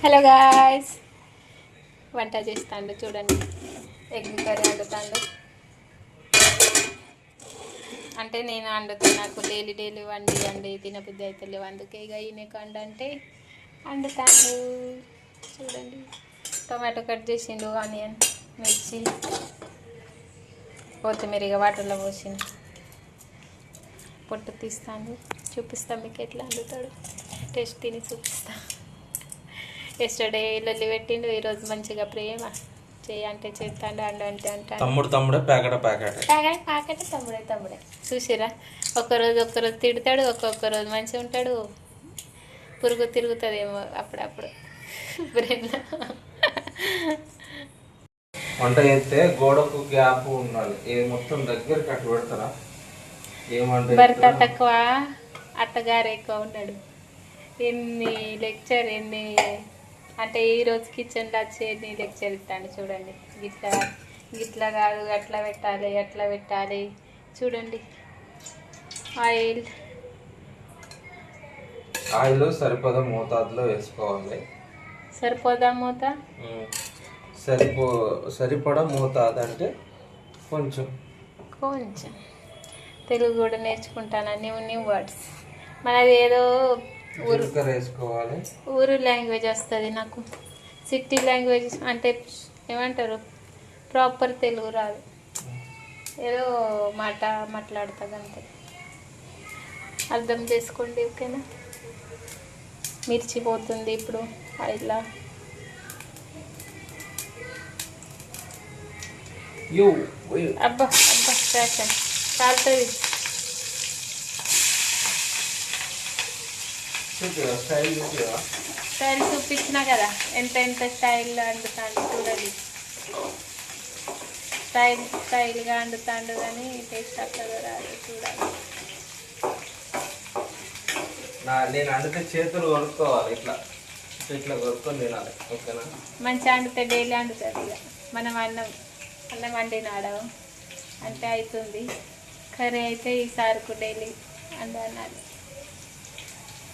Hello guys, వంట చేస్తాండు చూడండి. ఎగ్ కర్రీ వండుతాండు. అంటే నేను వండుతాను, నాకు డైలీ వండి తినబుద్ధి అయితే లేవు. అందుకే ఇక ఈయనకు వండంటే వండుతాను. చూడండి, టొమాటో కట్ చేసిండు, ఆనియన్, మిర్చి, కొత్తిమీర ఇక వాటర్లో పోసిండు. పొట్టు తీస్తాను, చూపిస్తాను మీకు ఎట్లా వండుతాడు. టేస్ట్ తిని చూపిస్తా. ఎస్టర్డే లొల్లి పెట్టిండు, ఈరోజు మంచిగా ప్రేమ చేయంటే చేస్తాడు, అంటే తమ్ముడే ప్యాకెట్ తమ్ముడే చూసిరా. ఒక్కరోజు తిడతాడు, ఒక్కొక్క రోజు మంచిగా ఉంటాడు. పురుగు తిరుగుతుందేమో అప్పుడప్పుడు బ్రెయిన్లో. వంట చేస్తే గోడకు గ్యాప్ ఉండాలి. ఏ మొత్తం దగ్గర కట్టు పెడతారా? భర్త తక్కువ, అత్తగారు ఎక్కువ ఉన్నాడు. ఎన్ని లెక్చర్ అంటే ఈరోజు కిచెన్లో వచ్చి ఎన్ని లెక్చర్ ఇస్తాను చూడండి. గిట్లా కాదు, అట్లా పెట్టాలి చూడండి. ఆయిల్ సరిపడా మోతాదులో వేసుకోవాలి. సరిపడా మోతాదు అంటే కొంచెం తెలుగు కూడా నేర్చుకుంటాను, న్యూ వర్డ్స్. మనది ఏదో వేసుకోవాలి, ఊరు లాంగ్వేజ్ వస్తుంది నాకు. సిటీ లాంగ్వేజ్ అంటే ఏమంటారు, ప్రాపర్ తెలుగు రాదు, ఏదో మాట్లాడుతుంది అంతే. అర్థం చేసుకోండి, ఓకేనా. మిర్చి పోతుంది ఇప్పుడు ఇలా. అబ్బా ఫ్యాషన్ కాలుతుంది. స్టైల్ చూపించినా కదా, ఎంత స్టైల్లో వండుతాడు చూడండి. స్టైల్గా వండుతాడు కానీ టేస్ట్ అక్కడ రాదు, చూడాలి. నేను వండితే చేతులు కొనుక్కోవాలి, ఇట్లా కొనుక్కొని తినాలి, ఓకేనా. మంచిగా వండితే డైలీ వండుతుంది. ఇక మనం అన్నం వండినాడు అంటే అవుతుంది. కర్రీ అయితే ఈసారికి డైలీ వండాలి.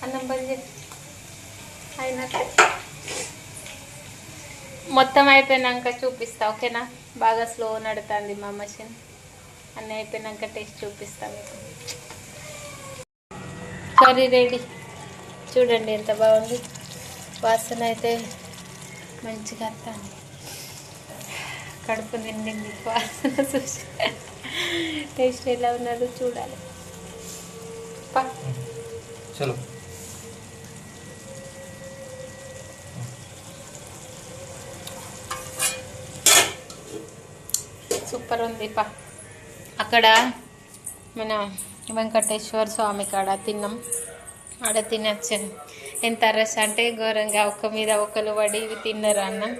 అన్నం బంద్ అయినట్టు మొత్తం అయిపోయినాక చూపిస్తా, ఓకేనా. బాగా స్లో నడుతుంది మా మషిన్. అన్నీ అయిపోయినాక టేస్ట్ చూపిస్తా మీకు. కర్రీ రెడీ చూడండి, ఎంత బాగుంది. వాసన అయితే మంచిగా వస్తుంది. కడుపు నిండింది వాసన చూసి. టేస్ట్ ఎలా ఉన్నదో చూడాలి. చలో సూపర్ ఉంది. అక్కడ మన వెంకటేశ్వర స్వామి కాడ తిన్నాం. ఆడ తినొచ్చాను. ఎంత రష్ అంటే ఘోరంగా, ఒక్క మీద ఒకరు పడి ఇవి తిన్నారు అన్నం.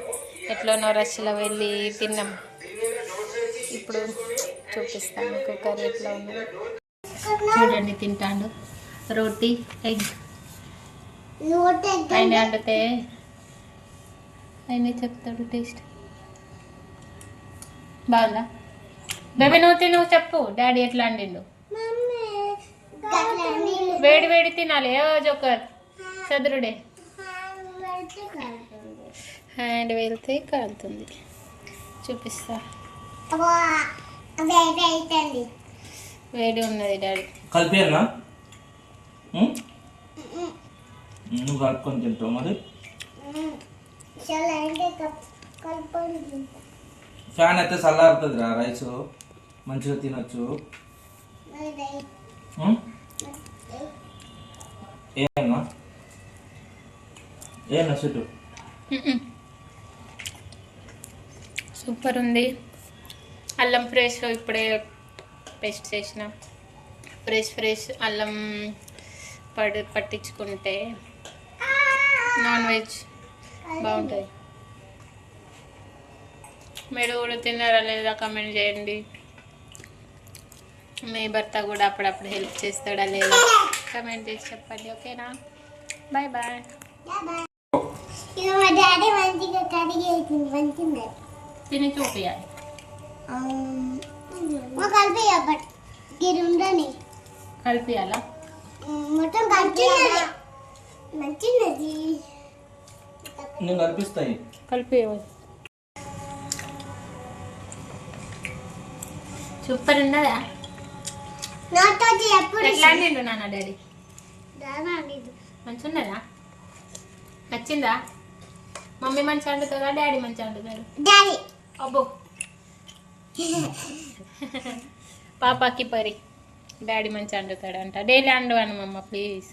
ఎట్లనో రష్లో వెళ్ళి తిన్నాం. ఇప్పుడు చూపిస్తాను మీకు కర్రీ ఎట్లా ఉన్నది చూడండి. తింటాడు రోటీ ఎగ్ ఆయన వండితే ఆయన చెప్తాడు టేస్ట్ బాగుందా. బేబీ నువ్వు చెప్పు డాడీ ఎట్లా వండిండు. వేడి తినాలి. ఏ జోకర్ చదురుడే, హ్యాండ్ వెళ్తే కాలుతుంది. చూపిస్తా. వేడి ఉన్నది డాడీ. కలిపేనా నువ్వు కలుపుకొని తింటావు మరి. ఫ్యాన్ అయితే చల్లారుతుంది రా, రైస్ మంచిగా తినొచ్చు. ఏనా చెట్టు సూపర్ ఉంది. అల్లం ఫ్రెష్ ఇప్పుడే పేస్ట్ చేసిన. ఫ్రెష్ అల్లం పట్టించుకుంటే నాన్ వెజ్ బాగుంటుంది. మీరు కూడా తిన్నారా లేదా కామెంట్ చేయండి. మీ భర్త కూడా అప్పుడప్పుడు హెల్ప్ చేస్తాడా లేదా కామెంట్ చేసి చెప్పండి, ఓకేనా. Bye bye. తిని చూపియాలి. కలిపియాలా మొత్తం కలిపి నేను కనిపిస్తాయి కలిపి సూపర్ ఉన్నదా ఎట్లా అండి నాన్న డాడీ మంచి ఉన్నదా నచ్చిందా మమ్మీ మంచి వండుతుందా డాడీ మంచి వండుతారు అబ్బో పాపాకి పరి డాడీ మంచి వండుతాడంట డైలీ వండు అను మమ్మ ప్లీజ్